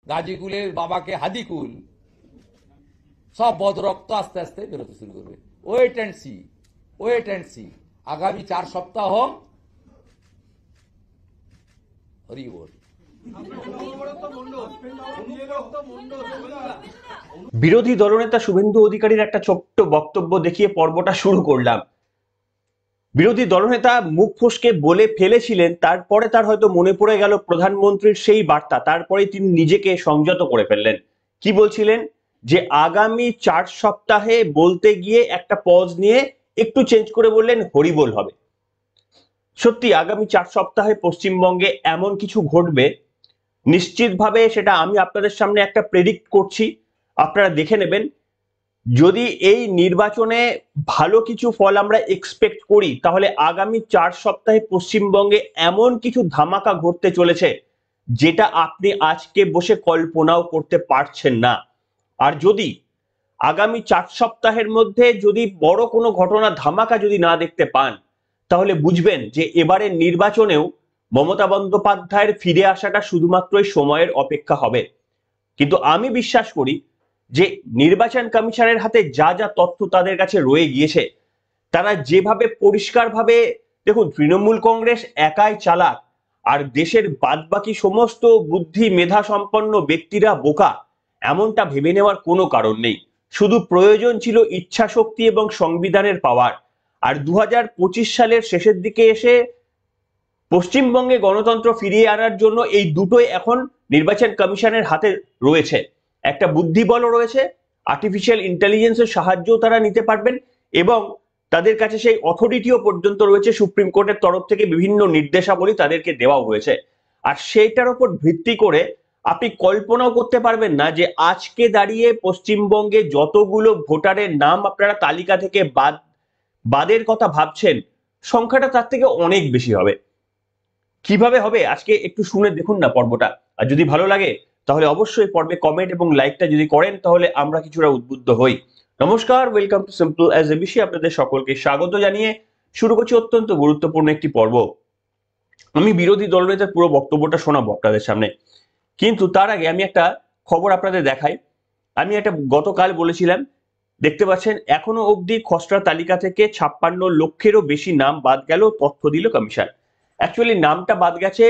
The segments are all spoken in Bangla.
গাজীকুলের বাবাকে হাদিকুল, সব বদরক্ত আস্তে আস্তে বেরোতে শুরু করবে। Wait and see, wait and see. আগামী 4 সপ্তাহ হরি বল। বিরোধী দলনেতা শুভেন্দু অধিকারীর একটা ছোট্ট বক্তব্য দেখিয়ে পর্বটা শুরু করলাম। বিরোধী দলনেতা মুখ ফসকে বলে ফেলেছিলেন, তারপরে তার হয়তো মনে পড়ে গেল প্রধানমন্ত্রীর সেই বার্তা, তারপরে তিনি নিজেকে সংযত করে ফেললেন। কি বলছিলেন? যে আগামী 4 সপ্তাহে বলতে গিয়ে একটা পজ নিয়ে একটু চেঞ্জ করে বললেন হরিবোল হবে। সত্যি আগামী 4 সপ্তাহে পশ্চিমবঙ্গে এমন কিছু ঘটবে, নিশ্চিতভাবে সেটা আমি আপনাদের সামনে একটা প্রেডিক্ট করছি, আপনারা দেখে নেবেন। যদি এই নির্বাচনে ভালো কিছু ফল আমরা এক্সপেক্ট করি, তাহলে আগামী 4 সপ্তাহে পশ্চিমবঙ্গে এমন কিছু ধামাকা ঘটতে চলেছে যেটা আপনি আজকে বসে কল্পনাও করতে পারছেন না। আর যদি আগামী 4 সপ্তাহের মধ্যে যদি বড় কোনো ঘটনা ধামাকা যদি না দেখতে পান, তাহলে বুঝবেন যে এবারের নির্বাচনেও মমতা বন্দ্যোপাধ্যায়ের ফিরে আসাটা শুধুমাত্রই সময়ের অপেক্ষা হবে। কিন্তু আমি বিশ্বাস করি যে নির্বাচন কমিশনের হাতে যা যা তথ্য তাদের কাছে রয়ে গিয়েছে, তারা যেভাবে পরিষ্কারভাবে, দেখুন তৃণমূল কংগ্রেস একাই চালাক আর দেশের বাদবাকি সমস্ত বুদ্ধি মেধা সম্পন্ন ব্যক্তিরা বোকা, এমনটা ভেবে নেওয়ার কোনো কারণ নেই। শুধু প্রয়োজন ছিল ইচ্ছা শক্তি এবং সংবিধানের পাওয়ার। আর 2025 সালের শেষের দিকে এসে পশ্চিমবঙ্গে গণতন্ত্র ফিরিয়ে আনার জন্য এই দুটোই এখন নির্বাচন কমিশনের হাতে রয়েছে। একটা বুদ্ধিবলও রয়েছে, আর্টিফিশিয়াল ইন্টেলিজেন্সের সাহায্যও তারা নিতে পারবেন, এবং তাদের কাছে সেই অথরিটিও পর্যন্ত রয়েছে, সুপ্রিম কোর্টের তরফ থেকে বিভিন্ন নির্দেশাবলী তাদেরকে দেওয়া হয়েছে। আর সেইটার উপর ভিত্তি করে আপনি কল্পনাও করতে পারবেন না যে আজকে দাঁড়িয়ে পশ্চিমবঙ্গে যতগুলো ভোটারের নাম আপনারা তালিকা থেকে বাদের কথা ভাবছেন, সংখ্যাটা তার থেকে অনেক বেশি হবে। কিভাবে হবে আজকে একটু শুনে দেখুন না পর্বটা। আর যদি ভালো লাগে তাহলে অবশ্যই পর্বে কমেন্ট এবং লাইকটা যদি করেন, তাহলে আমরা কিছুটা উদ্বুদ্ধ হই। নমস্কার, welcome to simple as ABC. আপনাদের সকলকে স্বাগত জানিয়ে শুরু করছি অত্যন্ত গুরুত্বপূর্ণ একটি পর্ব। আমি বিরোধী দলনেতার পুরো বক্তব্যটা শোনাবো আপনাদের সামনে, কিন্তু তার আগে আমি একটা খবর আপনাদের দেখাই। আমি একটা গতকাল বলেছিলাম, দেখতে পাচ্ছেন এখনো অবধি খসড়া তালিকা থেকে 56 লক্ষেরও বেশি নাম বাদ গেল, তথ্য দিল কমিশন। অ্যাকচুয়ালি নামটা বাদ গেছে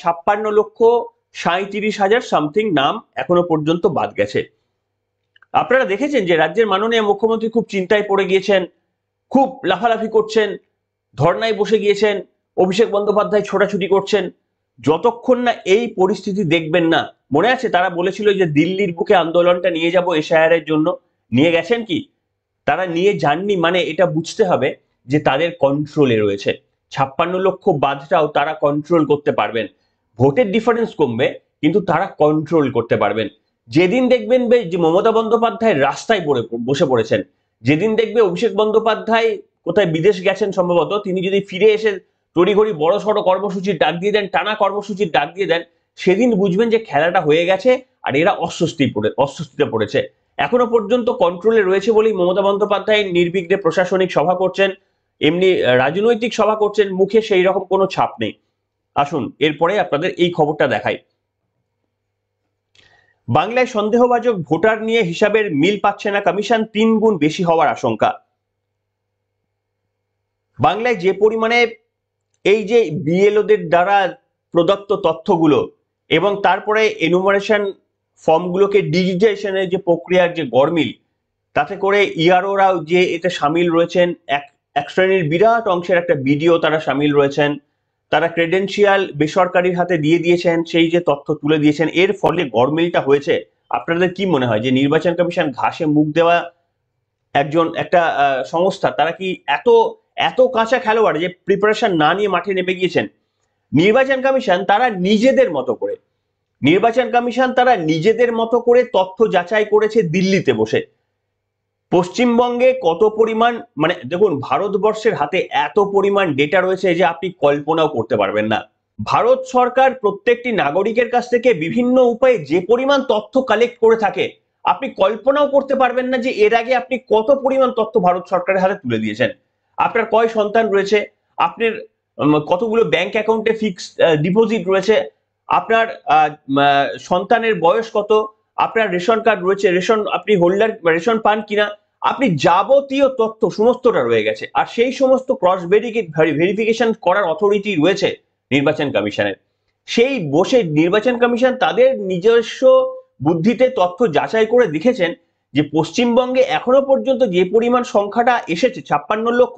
56,37,000 সামথিং নাম এখনো পর্যন্ত বাদ গেছে। আপনারা দেখেছেন যে রাজ্যের মাননীয় মুখ্যমন্ত্রী খুব চিন্তায় পড়ে গিয়েছেন, খুব লাফালাফি করছেন, ধর্নায় বসে গিয়েছেন, অভিষেক বন্দ্যোপাধ্যায় ছোটাছুটি করছেন। যতক্ষণ না এই পরিস্থিতি দেখবেন না, মনে আছে তারা বলেছিল যে দিল্লির বুকে আন্দোলনটা নিয়ে যাব এসআইআর এর জন্য, নিয়ে গেছেন কি? তারা নিয়ে যাননি, মানে এটা বুঝতে হবে যে তাদের কন্ট্রোলে রয়েছে। 56 লক্ষ বাদটাও তারা কন্ট্রোল করতে পারবেন। ভোটের ডিফারেন্স কমবে, কিন্তু তারা কন্ট্রোল করতে পারবেন। যেদিন দেখবেন যে মমতা বন্দ্যোপাধ্যায় রাস্তায় বসে পড়েছেন, যেদিন দেখবে অভিষেক বন্দ্যোপাধ্যায় কোথায় বিদেশ গেছেন সম্ভবত, তিনি যদি ফিরে এসে তড়িঘড়ি বড় সড়ো কর্মসূচির ডাক দিয়ে দেন, টানা কর্মসূচির ডাক দিয়ে দেন, সেদিন বুঝবেন যে খেলাটা হয়ে গেছে আর এরা অস্বস্তিতে পড়েছে। এখনো পর্যন্ত কন্ট্রোলে রয়েছে বলেই মমতা বন্দ্যোপাধ্যায় নির্বিঘ্নে প্রশাসনিক সভা করছেন, এমনি রাজনৈতিক সভা করছেন, মুখে সেই রকম কোনো ছাপ নেই। আসুন এরপরে আপনাদের এই খবরটা দেখাই। বাংলায় সন্দেহভাজন ভোটার নিয়ে হিসাবের মিল পাচ্ছে না কমিশন, 3 গুণ বেশি হওয়ার আশঙ্কা। বাংলায় যে পরিমাণে এই যে বিএলওদের দ্বারা প্রদত্ত তথ্যগুলো এবং তারপরে এনুমারেশন ফর্মগুলোকে ডিজিটাইজেশনের যে প্রক্রিয়ার যে গরমিল, তাতে করে ইআরওরাও যে এতে সামিল রয়েছেন, এক শ্রেণীর বিরাট অংশের একটা বিডিও তারা সামিল রয়েছেন, তারা ক্রেডেন্সিয়াল বেসরকারির হাতে দিয়ে দিয়েছেন, সেই যে তথ্য তুলে দিয়েছেন, এর ফলে গরমিলটা হয়েছে। আপনাদের কি মনে হয় যে নির্বাচন কমিশন ঘাসে মুখ দেওয়া একটা সংস্থা, তারা কি এত এত কাঁচা খেলোয়াড় যে প্রিপারেশন না নিয়ে মাঠে নেমে গিয়েছেন? নির্বাচন কমিশন তারা নিজেদের মতো করে তথ্য যাচাই করেছে দিল্লিতে বসে। পশ্চিমবঙ্গে কত পরিমাণ, মানে দেখুন ভারতবর্ষের হাতে এত পরিমাণ ডেটা রয়েছে যে আপনি কল্পনাও করতে পারবেন না। ভারত সরকার প্রত্যেকটি নাগরিকের কাছ থেকে বিভিন্ন উপায়ে যে পরিমাণ তথ্য কালেক্ট করে থাকে, আপনি কল্পনাও করতে পারবেন না যে এর আগে আপনি কত পরিমাণ তথ্য ভারত সরকারের হাতে তুলে দিয়েছেন। আপনার কয় সন্তান রয়েছে, আপনার কতগুলো ব্যাংক অ্যাকাউন্টে ফিক্সড ডিপোজিট রয়েছে, আপনার সন্তানের বয়স কত, আপনার রেশন কার্ড রয়েছে, রেশন আপনি হোল্ডার, রেশন পান কিনা, আপনি যাবতীয় তথ্য সমস্তটা রয়ে গেছে। আর সেই সমস্ত ক্রস ভেরিফিকেশন করার অথরিটি রয়েছে নির্বাচন কমিশনের। সেই বসে নির্বাচন কমিশন তাদের নিজস্ব বুদ্ধিতে তথ্য যাচাই করে দেখেছেন যে পশ্চিমবঙ্গে এখনো পর্যন্ত যে পরিমাণ সংখ্যাটা এসেছে 56 লক্ষ,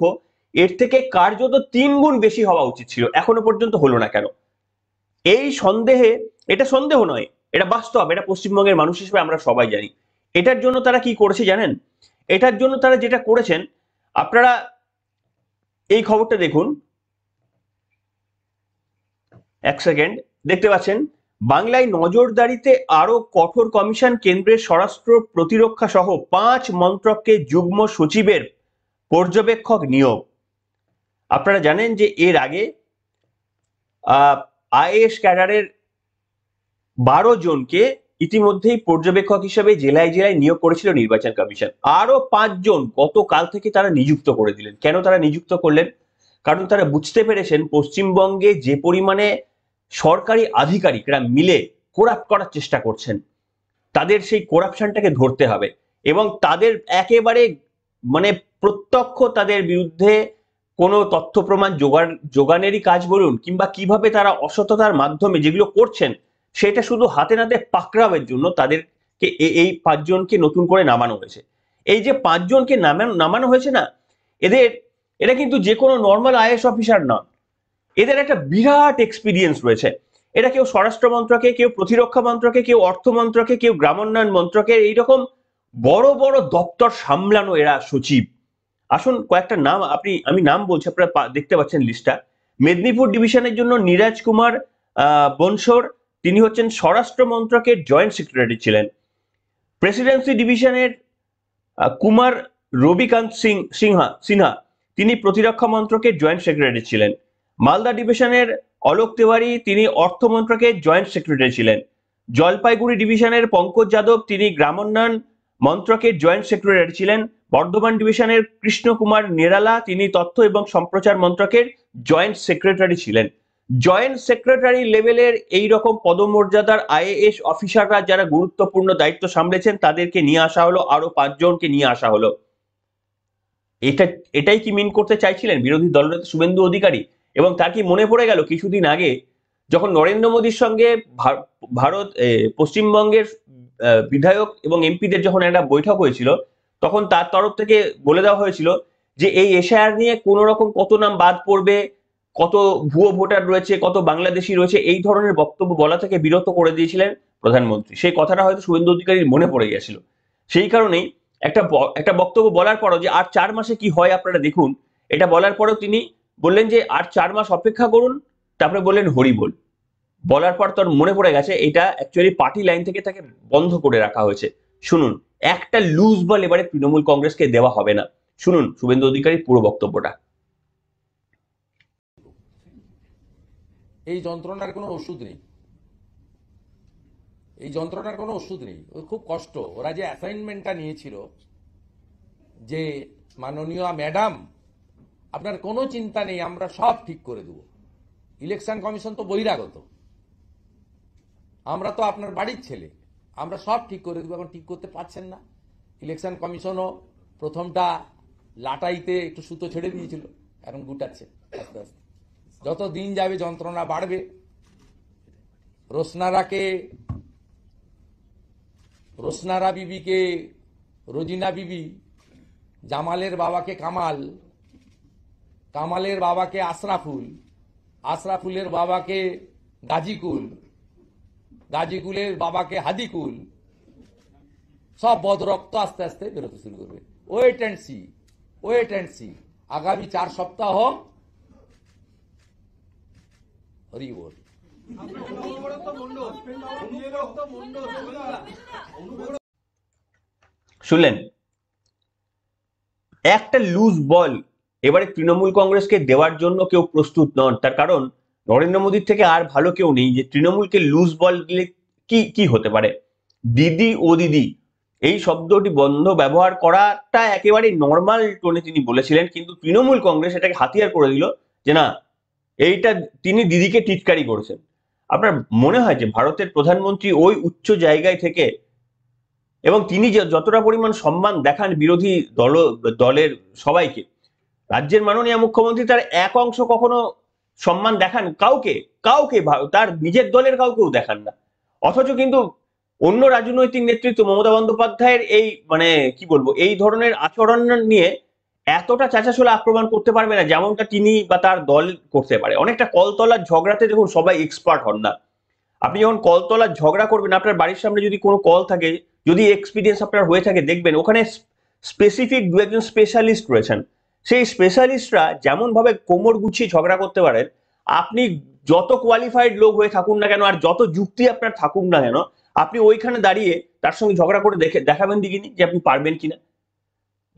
এর থেকে কার্যত 3 গুণ বেশি হওয়া উচিত ছিল, এখনো পর্যন্ত হলো না কেন? এই সন্দেহে, এটা সন্দেহ নয়, এটা বাস্তব, এটা পশ্চিমবঙ্গের মানুষ হিসেবে আমরা সবাই জানি। এটার জন্য তারা কি করেছে জানেন? এটার জন্য তারা যেটা করেছেন, আপনারা এই খবরটা দেখুন, এক সেকেন্ড, দেখতে পাচ্ছেন, বাংলায় নজরদারিতে আরো কঠোর কমিশন, কেন্দ্রের স্বরাষ্ট্র প্রতিরক্ষা সহ 5 মন্ত্রককে যুগ্ম সচিবের পর্যবেক্ষক নিয়োগ। আপনারা জানেন যে এর আগে আইএএস ক্যাডারের 12 জনকে ইতিমধ্যেই পর্যবেক্ষক হিসেবে জেলায় জেলায় নিয়োগ করেছিল নির্বাচন কমিশন। আরো 5 জন গতকাল থেকে তারা নিযুক্ত করে দিলেন। কেন তারা নিযুক্ত করলেন? কারণ তারা বুঝতে পেরেছেন পশ্চিমবঙ্গে যে পরিমাণে সরকারি আধিকারিকরা মিলে করাপ্ট করার চেষ্টা করছেন, তাদের সেই করাপশনটাকে ধরতে হবে এবং তাদের একেবারে মানে প্রত্যক্ষ তাদের বিরুদ্ধে কোনো তথ্য প্রমাণ যোগানেরই কাজ বলুন, কিংবা কিভাবে তারা অসততার মাধ্যমে যেগুলো করছেন সেটা শুধু হাতে নাতে পাকড়াওয়ের জন্য তাদেরকে এই 5 জনকে নতুন করে নামানো হয়েছে। এই যে 5 জনকে নামানো হয়েছে না, এরা কিন্তু যে কোনো নর্মাল আইএএস অফিসার নন, এদের একটা বিরাট এক্সপিরিয়েন্স রয়েছে। এরা কেউ স্বরাষ্ট্র মন্ত্রকে, কেউ প্রতিরক্ষা মন্ত্রকে, কেউ অর্থ মন্ত্রকে, কেউ গ্রামোন্নয়ন মন্ত্রকে, এইরকম বড় বড় দপ্তর সামলানো এরা সচিব। আসুন কয়েকটা নাম আমি নাম বলছি, আপনারা দেখতে পাচ্ছেন লিস্টটা। মেদিনীপুর ডিভিশনের জন্য নীরাজ কুমার বনসোর, তিনি হচ্ছেন স্বরাষ্ট্র মন্ত্রকের জয়েন্ট সেক্রেটারি ছিলেন। প্রেসিডেন্সি ডিভিশনের কুমার রবিকান্ত সিনহা, তিনি প্রতিরক্ষা মন্ত্রকের জয়েন্ট সেক্রেটারি ছিলেন। মালদা ডিভিশনের অলোক তিওয়ারি, তিনি অর্থ মন্ত্রকের জয়েন্ট সেক্রেটারি ছিলেন। জলপাইগুড়ি ডিভিশনের পঙ্কজ যাদব, তিনি গ্রামোন্নয়ন মন্ত্রকের জয়েন্ট সেক্রেটারি ছিলেন। বর্ধমান ডিভিশনের কৃষ্ণ কুমার নিরালা, তিনি তথ্য এবং সম্প্রচার মন্ত্রকের জয়েন্ট সেক্রেটারি ছিলেন। জয়েন্ট সেক্রেটারি লেভেলের এই রকম পদমর্যাদার আইএএস অফিসাররা যারা গুরুত্বপূর্ণ দায়িত্ব সামলেছেন তাদেরকে নিয়ে আসা হলো, আরো 5 জনকে নিয়ে আসা হলো। এটাই কি মিন করতে চাইছিলেন বিরোধী দলনেতা শুভেন্দু অধিকারী? এবং তার কি মনে পড়ে গেল কিছুদিন আগে যখন নরেন্দ্র মোদীর সঙ্গে পশ্চিমবঙ্গের বিধায়ক এবং এমপিদের যখন একটা বৈঠক হয়েছিল, তখন তার তরফ থেকে বলে দেওয়া হয়েছিল যে এই এসআইআর নিয়ে কোন রকম কত নাম বাদ পড়বে, কত ভুয়ো ভোটার রয়েছে, কত বাংলাদেশি রয়েছে, এই ধরনের বক্তব্য বলা থেকে বিরত করে দিয়েছিলেন প্রধানমন্ত্রী। সেই কথাটা হয়তো শুভেন্দু অধিকারীর মনে পড়ে গেছিল। সেই কারণেই একটা বক্তব্য বলার পরও যে আর 4 মাসে কি হয় আপনারা দেখুন, এটা বলার পরেও তিনি বললেন যে আর 4 মাস অপেক্ষা করুন, তারপরে বললেন হরিবোল। বলার পর তার মনে পড়ে গেছে এটা অ্যাকচুয়ালি পার্টি লাইন থেকে তাকে বন্ধ করে রাখা হয়েছে। শুনুন, একটা লুজ বল এবারে তৃণমূল কংগ্রেসকে দেওয়া হবে না। শুনুন শুভেন্দু অধিকারীর পুরো বক্তব্যটা। এই যন্ত্রণার কোনো ওষুধ নেই, এই যন্ত্রণার কোনো ওষুধ নেই। খুব কষ্ট। ওরা যে অ্যাসাইনমেন্টটা নিয়েছিল যে মাননীয় ম্যাডাম আপনার কোনো চিন্তা নেই, আমরা সব ঠিক করে দেব। ইলেকশন কমিশন তো বহিরাগত, আমরা তো আপনার বাড়ির ছেলে, আমরা সব ঠিক করে দেবো। এখন ঠিক করতে পারছেন না। ইলেকশন কমিশনও প্রথমটা লাটাইতে একটু সুতো ছেড়ে দিয়েছিল, এখন গুটাচ্ছে আস্তে আস্তে। যত দিন যাবে যন্ত্রণা বাড়বে। রোসনারা বিবিকে রোজিনা বিবি, জামালের বাবাকে কামাল, কামালের বাবাকে আশরাফুল, আশরাফুলের বাবাকে গাজীকুল, গাজীকুলের বাবাকে হাদিকুল, সব বদরক্ত আস্তে আস্তে বেরোতে শুরু করবে। Wait and see, wait and see. আগামী 4 সপ্তাহ হরি বল। শুনলেন, একটা লুজ বল এবারে তৃণমূল কংগ্রেসকে দেওয়ার জন্য কেউ প্রস্তুত নন। তার কারণ নরেন্দ্র মোদীর থেকে আর ভালো কেউ নেই যে তৃণমূলকে লুজ বল দিলে কি হতে পারে। দিদি ও দিদি এই শব্দটি বন্ধ ব্যবহার করাটা একেবারে নর্মাল টোনে তিনি বলেছিলেন, কিন্তু তৃণমূল কংগ্রেস এটাকে হাতিয়ার করে দিল যে না, এইটা তিনি দিদিকে টিটকারি করেছেন। আপনার মনে হয় যে ভারতের প্রধানমন্ত্রী ওই উচ্চ জায়গায় থেকে এবং তিনি যে যতটা পরিমাণ সম্মান দেখান বিরোধী দলের সবাইকে, রাজ্যের মাননীয় মুখ্যমন্ত্রী তার এক অংশ কখনো সম্মান দেখান কাউকে? কাউকে তার নিজের দলের কাউকেও দেখান না। অথচ কিন্তু অন্য রাজনৈতিক নেতৃত্ব মমতা বন্দ্যোপাধ্যায়ের এই মানে কি বলবো এই ধরনের আচরণ নিয়ে এতটা চাঁচাছোলা আক্রমণ করতে পারবে না যেমনটা তিনি বা তার দল করতে পারে। অনেকটা কলতলার ঝগড়াতে দেখুন সবাই এক্সপার্ট হন না। আপনি যখন কলতলার ঝগড়া করবেন, আপনার বাড়ির সামনে যদি কোনো কল থাকে, যদি এক্সপিরিয়েন্স আপনার হয়ে থাকে, দেখবেন ওখানে স্পেসিফিক দু একজন স্পেশালিস্ট রয়েছেন। সেই স্পেশালিস্টরা যেমন ভাবে কোমর গুছিয়ে ঝগড়া করতে পারেন, আপনি যত কোয়ালিফাইড লোক হয়ে থাকুন না কেন আর যত যুক্তি আপনার থাকুক না কেন, আপনি ওইখানে দাঁড়িয়ে তার সঙ্গে ঝগড়া করে দেখাবেন দিকিনি যে আপনি পারবেন কিনা।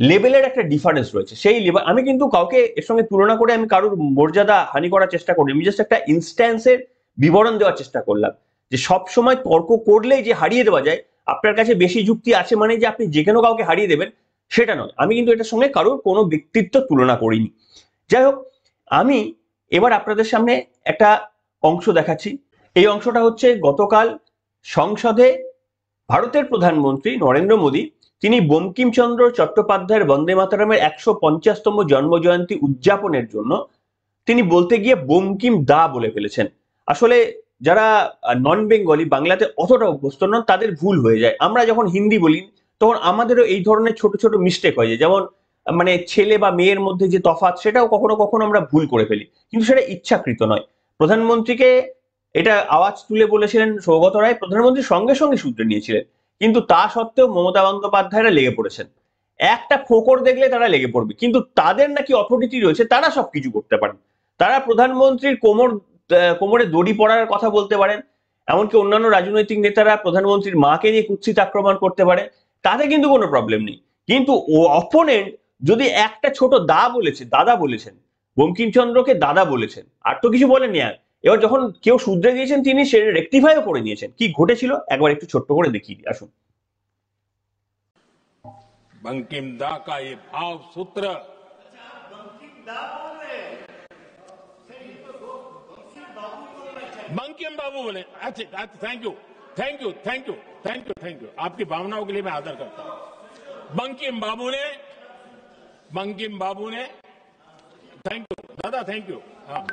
লেভেলের একটা ডিফারেন্স রয়েছে। সেই লেভেল আমি কিন্তু কাউকে এর সঙ্গে তুলনা করে আমি কারোর মর্যাদা হানি করার চেষ্টা করি, আমি জাস্ট একটা ইনস্ট্যান্সের বিবরণ দেওয়ার চেষ্টা করলাম যে সব সময় তর্ক করলেই যে হারিয়ে দেওয়া যায়, আপনার কাছে বেশি যুক্তি আছে মানে যে আপনি যে কোনো কাউকে হারিয়ে দেবেন সেটা নয়। আমি কিন্তু এটার সঙ্গে কারোর কোনো ব্যক্তিত্ব তুলনা করিনি। যাই হোক, আমি এবার আপনাদের সামনে একটা অংশ দেখাচ্ছি। এই অংশটা হচ্ছে গতকাল সংসদে ভারতের প্রধানমন্ত্রী নরেন্দ্র মোদী তিনি বঙ্কিমচন্দ্র চট্টোপাধ্যায়ের বন্দে মাতরমের 150তম জন্মজয়ন্তী উদযাপনের জন্য তিনি বলতে গিয়ে বঙ্কিম দা বলে ফেলেছেন। আসলে যারা নন বেঙ্গলি, বাংলাতে অতটা অভ্যস্ত নন, তাদের ভুল হয়ে যায়। আমরা যখন হিন্দি বলি তখন আমাদেরও এই ধরনের ছোট ছোট মিস্টেক হয়ে যায়, যেমন মানে ছেলে বা মেয়ের মধ্যে যে তফাৎ সেটাও কখনো কখনো আমরা ভুল করে ফেলি, কিন্তু সেটা ইচ্ছাকৃত নয়। প্রধানমন্ত্রীকে এটা আওয়াজ তুলে বলেছিলেন সৌগত রায়, প্রধানমন্ত্রী সঙ্গে সঙ্গে শুধরে নিয়েছিলেন, কিন্তু তা সত্ত্বেও মমতা বন্দ্যোপাধ্যায়রা লেগে পড়েছেন। একটা ফোকর দেখলে তারা লেগে পড়বে, কিন্তু তাদের নাকি অথরিটি রয়েছে, তারা সবকিছু করতে পারেন। তারা প্রধানমন্ত্রীর কোমরে দড়ি পড়ার কথা বলতে পারেন, এমনকি অন্যান্য রাজনৈতিক নেতারা প্রধানমন্ত্রীর মাকে নিয়ে কুৎসিত আক্রমণ করতে পারে, তাতে কিন্তু কোনো প্রবলেম নেই। কিন্তু ও অপোনেন্ট যদি একটা ছোট দাদা বলেছেন, বঙ্কিমচন্দ্রকে দাদা বলেছেন, আর তো কিছু বলেননি। আর এবার যখন কেউ শুধরে দিয়েছেন তিনি সেটা রেকটিফাইও করে নিয়েছেন। কি ঘটেছিল একবার একটু ছোট্ট করে দেখিয়ে দিই, আসুন। बंकिम दा का ये भाव सूत्र बंकिम बाबू बोले। अच्छा, thank you thank you thank you thank you thank you आपकी भावनाओं के लिए मैं आदर करता हूं। बंकिम बाबू ने थैंक यू दादा, थैंक यू। हाँ,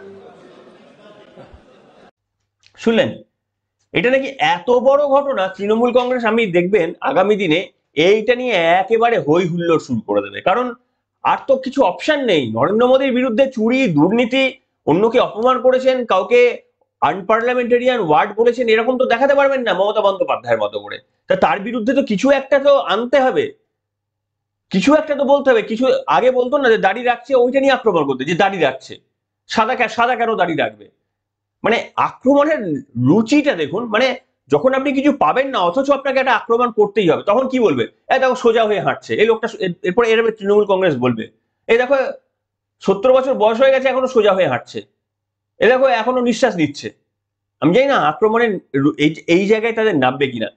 শুনলেন? এটা নাকি এত বড় ঘটনা, তৃণমূল কংগ্রেস আমি দেখবেন আগামী দিনে এইটা নিয়ে একেবারে হই হুল্লোড় শুরু করে দেবে। কারণ আর তো কিছু অপশন নেই। নরেন্দ্র মোদীর বিরুদ্ধে চুরি, দুর্নীতি, অন্যকে অপমান করেছেন, কাউকে আনপার্লামেন্টারিয়ান ওয়ার্ড বলেছেন, এরকম তো দেখাতে পারবেন না মমতা বন্দ্যোপাধ্যায়ের মতো করে। তা তার বিরুদ্ধে তো কিছু একটা তো আনতে হবে, কিছু একটা তো বলতে হবে। কিছু আগে বলতো না যে দাড়ি রাখছে, ওইটা নিয়ে আক্রমণ করতে, যে দাড়ি রাখছে, সাদা কেন দাড়ি রাখবে। মানে আক্রমণের রুচিটা দেখুন। মানে যখন আপনি কিছু পাবেন না অথচ আপনাকে একটা আক্রমণ করতেই হবে, তখন কি বলবে? দেখো সোজা হয়ে হাঁটছে এই লোকটা, এরপরে এর তৃণমূল কংগ্রেস বলবে এই দেখো 70 বছর বয়স হয়ে গেছে এখনো সোজা হয়ে হাঁটছে, এ দেখো এখনো নিঃশ্বাস নিচ্ছে। আমি জানি না আক্রমণের এই জায়গায় তাদের নামবে কিনা।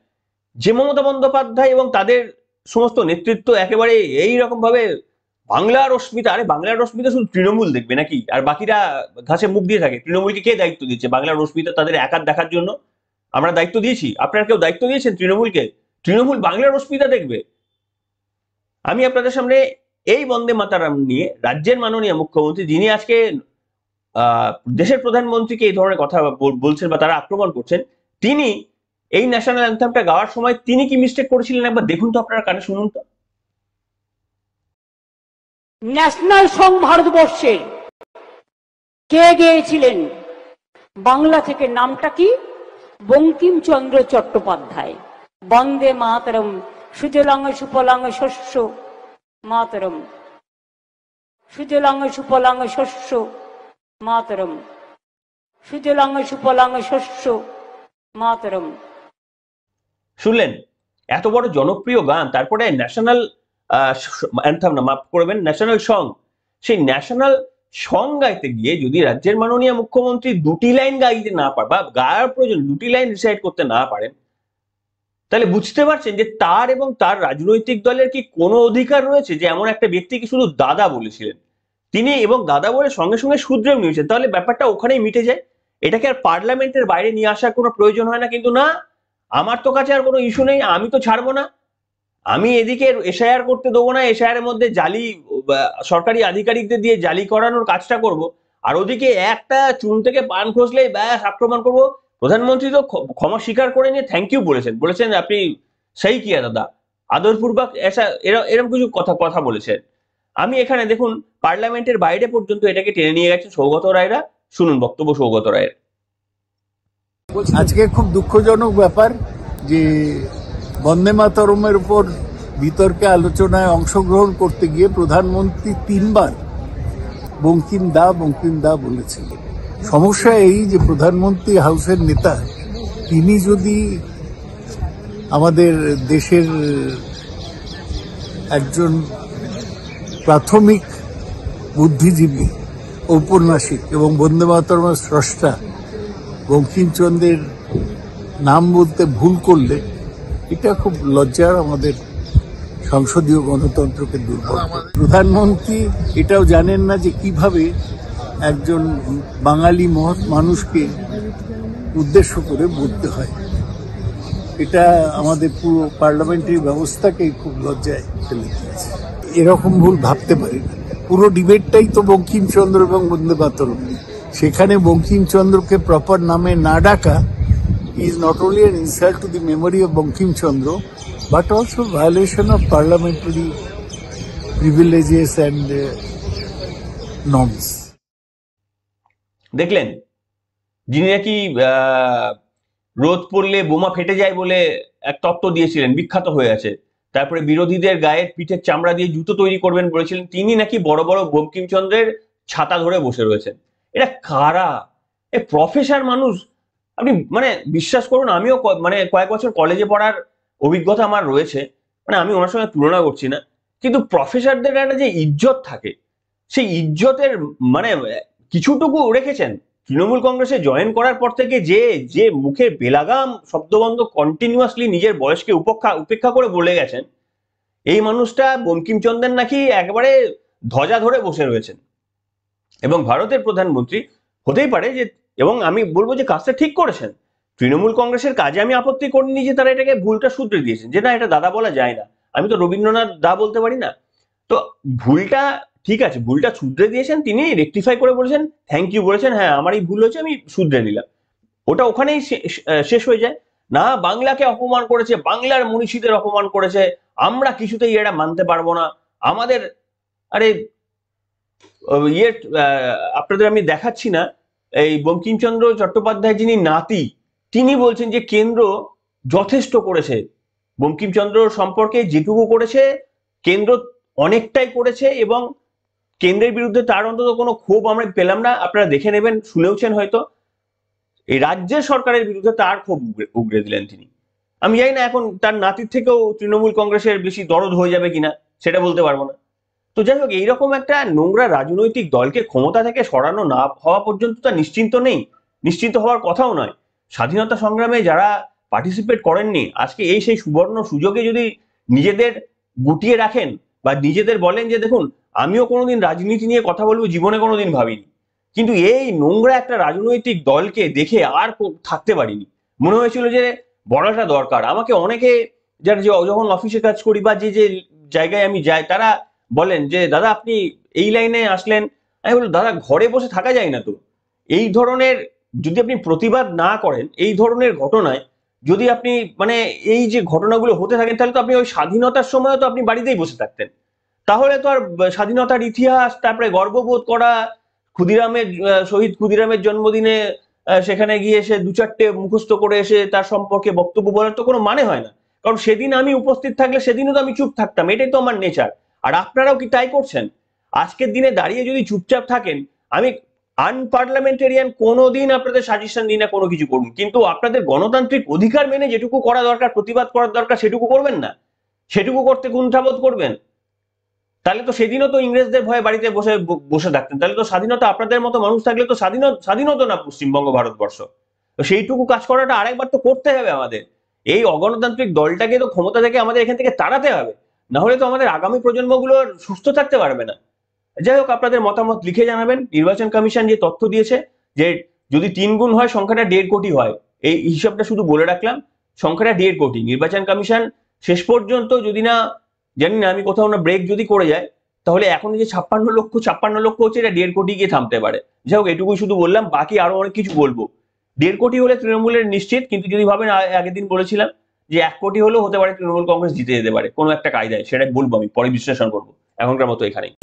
যে মমতা বন্দ্যোপাধ্যায় এবং তাদের সমস্ত নেতৃত্ব একেবারে এইরকম ভাবে বাংলার অস্মিতা, আরে বাংলার অস্মিতা শুধু তৃণমূল দেখবে নাকি? আর বাকিরা ঘাসে মুখ দিয়ে থাকে। তৃণমূলকে কে দায়িত্ব দিচ্ছে বাংলার অস্মিতা তাদের একার দেখার জন্য? আমরা দায়িত্ব দিয়েছি? আপনারা কেউ দায়িত্ব দিয়েছেন তৃণমূলকে? তৃণমূল বাংলার অস্মিতা দেখবে? আমি আপনাদের সামনে এই বন্দে মাতারাম নিয়ে রাজ্যের মাননীয় মুখ্যমন্ত্রী, যিনি আজকে দেশের প্রধানমন্ত্রীকে এই ধরনের কথা বলছেন বা তারা আক্রমণ করছেন, তিনি এই ন্যাশনাল অ্যান্থেমটা গাওয়ার সময় তিনি কি মিস্টেক করেছিলেন একবার দেখুন তো, আপনারা কানে শুনুন তো। ন্যাশনাল সং ভারতবর্ষে কে গেয়েছিলেন? বাংলা থেকে নামটা কি? বঙ্কিমচন্দ্র চট্টোপাধ্যায়। বন্দে মাতরম, সুজলাং সুফলাং শস্য মাতরম, সুজলাং সুফলাং শস্য মাতরম, সুজলাং সুফলাং শস্য মাতরম। শুনলেন? এত বড় জনপ্রিয় গান, তারপরে ন্যাশনাল অ্যান্থেম না, মাফ করবেন, ন্যাশনাল সং। সেই ন্যাশনাল সং গাইতে গিয়ে যদি রাজ্যের মাননীয় মুখ্যমন্ত্রী দুটি লাইন গাইতে না পারে বা গায়ার প্রয়োজন দুটি লাইন রিসাইট করতে না পারেন, তাহলে বুঝতে পারছেন যে তার এবং তার রাজনৈতিক দলের কি কোনো অধিকার রয়েছে যে এমন একটা ব্যক্তিকে শুধু দাদা বলেছিলেন তিনি, এবং দাদা বলে সঙ্গে সঙ্গে শুধরেও নিয়েছেন। তাহলে ব্যাপারটা ওখানেই মিটে যায়। এটাকে আর পার্লামেন্টের বাইরে নিয়ে আসার কোনো প্রয়োজন হয় না। কিন্তু না, আমার তো কাছে আর কোনো ইস্যু নেই, আমি তো ছাড়বো না, আমি এদিকে এসআইআর করতে দেবো না, এসআইআর এর মধ্যে জালি সরকারি আধিকারিকদের দিয়ে জালি করানোর কাজটা করব, আর ওদিকে একটা চুন থেকে পান খসলেই ব্যাস আক্রমণ করব। প্রধানমন্ত্রী তো ক্ষমা স্বীকার করে নিয়ে থ্যাংক ইউ বলেছেন আপনি সেই কিয়া দাদা, আদরপূর্বক এরকম কিছু কথা বলেছেন। আমি এখানে দেখুন পার্লামেন্টের বাইরে পর্যন্ত এটাকে টেনে নিয়ে গেছেন সৌগত রায়রা। শুনুন বক্তব্য সৌগত রায়ের। আজকে খুব দুঃখজনক ব্যাপার যে বন্দে মাতরমের উপর বিতর্কে আলোচনায় অংশগ্রহণ করতে গিয়ে প্রধানমন্ত্রী 3 বার বঙ্কিম দা বলেছিলেন। সমস্যা এই যে প্রধানমন্ত্রী হাউসের নেতা, তিনি যদি আমাদের দেশের একজন প্রাথমিক বুদ্ধিজীবী, ঔপন্যাসিক এবং বন্দে মাতরমের স্রষ্টা বঙ্কিমচন্দ্রের নাম বলতে ভুল করলে এটা খুব লজ্জার, আমাদের সংসদীয় গণতন্ত্রকে দুর্বল করে। প্রধানমন্ত্রী এটাও জানেন না যে কিভাবে একজন বাঙালি মহৎ মানুষকে উদ্দেশ্য করে বলতে হয়। এটা আমাদের পুরো পার্লামেন্টারি ব্যবস্থাকে খুব লজ্জায় ফেলে দিয়েছে। এরকম ভুল ভাবতে পারি না। পুরো ডিবেটটাই তো বঙ্কিমচন্দ্র এবং বন্দে মাতরম, সেখানে বঙ্কিমচন্দ্রকে প্রপার নামে না ডাকা is not only an insult to the memory of Bankim Chandra, but also violation of parliamentary privileges and norms. দেখলেন, যিনি নাকি রোদ পড়লে বোমা ফেটে যায় বলে এক তত্ত্ব দিয়েছিলেন, বিখ্যাত হয়ে আছে, তারপরে বিরোধীদের গায়ের পিঠের চামড়া দিয়ে জুতো তৈরি করবেন বলেছিলেন, তিনি নাকি বড় বড় বঙ্কিমচন্দ্রের ছাতা ধরে বসে রয়েছেন। এটা কারা? এ প্রফেসর মানুষ। আপনি মানে বিশ্বাস করুন, আমিও মানে কয়েক বছর কলেজে পড়ার অভিজ্ঞতা আমার রয়েছে, মানে আমি ওনার সঙ্গে তুলনা করছি না, কিন্তু প্রফেসরদের একটা যে ইজ্জত থাকে, সেই ইজ্জতের মানে কিছুটুকু রেখেছেন। তৃণমূল কংগ্রেসে জয়েন করার পর থেকে যে মুখে বেলাগাম শব্দবন্ধ কন্টিনিউয়াসলি নিজের বয়সকে উপেক্ষা করে বলে গেছেন, এই মানুষটা বঙ্কিমচন্দ্রের নাকি একবারে ধ্বজা ধরে বসে রয়েছেন। এবং ভারতের প্রধানমন্ত্রী হতেই পারে যে, এবং আমি বলবো যে কাজটা ঠিক করেছেন, তৃণমূল কংগ্রেসের কাজে আমি আপত্তি করিনি যে তারা এটাকে ভুলটা শুধরে দিয়েছেন, যে না এটা দাদা বলা যায় না, আমি তো রবীন্দ্রনাথ দা বলতে পারি না। তো ভুলটা ঠিক আছে, ভুলটা শুধরে দিয়েছেন, তিনি রেকটিফাই করে বলেছেন, থ্যাংক ইউ বলেছেন, হ্যাঁ আমার এই ভুল হয়েছে, আমি শুধরে নিলাম, ওটা ওখানেই শেষ হয়ে যায়। না, বাংলাকে অপমান করেছে, বাংলার মনীষীদের অপমান করেছে, আমরা কিছুতেই এটা মানতে পারবো না, আমাদের আরে আপনাদের আমি দেখাচ্ছি না, এই বঙ্কিমচন্দ্র চট্টোপাধ্যায় যিনি নাতি, তিনি বলছেন যে কেন্দ্র যথেষ্ট করেছে, বঙ্কিমচন্দ্র সম্পর্কে যেটুকু করেছে কেন্দ্র অনেকটাই করেছে, এবং কেন্দ্রের বিরুদ্ধে তার অন্তত কোনো ক্ষোভ আমরা পেলাম না। আপনারা দেখে নেবেন, শুনেওছেন হয়তো, এই রাজ্যের সরকারের বিরুদ্ধে তার ক্ষোভ উগরে দিলেন তিনি। আমি জানি না এখন তার নাতির থেকেও তৃণমূল কংগ্রেসের বেশি দরদ হয়ে যাবে কিনা, সেটা বলতে পারবো না। তো যাই হোক, এইরকম একটা নোংরা রাজনৈতিক দলকে ক্ষমতা থেকে সরানো না হওয়া পর্যন্ত তা নিশ্চিন্ত নেই, নিশ্চিন্ত হওয়ার কথাও নয়। স্বাধীনতা সংগ্রামে যারা পার্টিসিপেট করেননি, আজকে এই সেই সুবর্ণ সুযোগে যদি নিজেদের গুটিয়ে রাখেন বা নিজেদের বলেন যে দেখুন আমিও কোনোদিন রাজনীতি নিয়ে কথা বলবো, জীবনে কোনোদিন ভাবিনি, কিন্তু এই নোংরা একটা রাজনৈতিক দলকে দেখে আর থাকতে পারিনি, মনে হয়েছিল যে বলাটা দরকার। আমাকে অনেকে যারা যখন অফিসে কাজ করি বা যে জায়গায় আমি যাই, তারা বলেন যে দাদা আপনি এই লাইনে আসলেন, আমি বলি দাদা ঘরে বসে থাকা যায় না তো, এই ধরনের যদি আপনি প্রতিবাদ না করেন, এই ধরনের ঘটনায় যদি আপনি মানে এই যে ঘটনাগুলো হতে থাকেন, তাহলে তো আপনি ওই স্বাধীনতার সময় তো আপনি বাড়িতেই বসে থাকতেন, তাহলে তো আর স্বাধীনতার ইতিহাস, তারপরে গর্ববোধ করা, ক্ষুদিরামের শহীদ ক্ষুদিরামের জন্মদিনে সেখানে গিয়ে এসে 2-4টে মুখস্থ করে এসে তার সম্পর্কে বক্তব্য বলার তো কোনো মানে হয় না, কারণ সেদিন আমি উপস্থিত থাকলে সেদিনও তো আমি চুপ থাকতাম, এটাই তো আমার নেচার। আর আপনারাও কি তাই করছেন? আজকের দিনে দাঁড়িয়ে যদি চুপচাপ থাকেন, আমি আনপার্লামেন্টেরিয়ান কোনোদিন আপনাদের সাজেশন দিই না কোনো কিছু করুন, কিন্তু আপনাদের গণতান্ত্রিক অধিকার মেনে যেটুকু করা দরকার, প্রতিবাদ করার দরকার, সেটুকু করবেন না, সেটুকু করতে কুণ্ঠাবোধ করবেন, তাহলে তো সেদিনও তো ইংরেজদের ভয়ে বাড়িতে বসে থাকতেন, তাহলে তো স্বাধীনতা আপনাদের মতো মানুষ থাকলে তো স্বাধীনতা না পশ্চিমবঙ্গ ভারতবর্ষ। তো সেইটুকু কাজ করাটা আরেকবার তো করতে হবে আমাদের, এই অগণতান্ত্রিক দলটাকে তো ক্ষমতা থেকে আমাদের এখান থেকে তাড়াতে হবে, না হলে তো আমাদের আগামী প্রজন্মগুলো সুস্থ থাকতে পারবে না। যাই হোক, আপনাদের মতামত লিখে জানাবেন। নির্বাচন কমিশন যে তথ্য দিয়েছে যে যদি 3 গুণ হয় সংখ্যাটা 1.5 কোটি হয়। এই হিসাবটা শুধু বলে রাখলাম, সংখ্যাটা 1.5 কোটি। নির্বাচন কমিশন শেষ পর্যন্ত যদি না, জানি না, আমি কোথাও না ব্রেক যদি করে যায়, তাহলে এখন যে 56 লক্ষ হচ্ছে, এটা 1.5 কোটি গিয়ে থামতে পারে। যাই হোক, এটুকুই শুধু বললাম, বাকি আরো অনেক কিছু বলবো। 1.5 কোটি হলে তৃণমূলের নিশ্চিত, কিন্তু যদি ভাবেন আগের দিন বলেছিলাম যে 1 কোটি হলেও হতে পারে তৃণমূল কংগ্রেস জিতে যেতে পারে কোনো একটা কায়দায়, সেটা বলবো, আমি পরে বিশ্লেষণ করবো। এখনকার মতো এখানেই।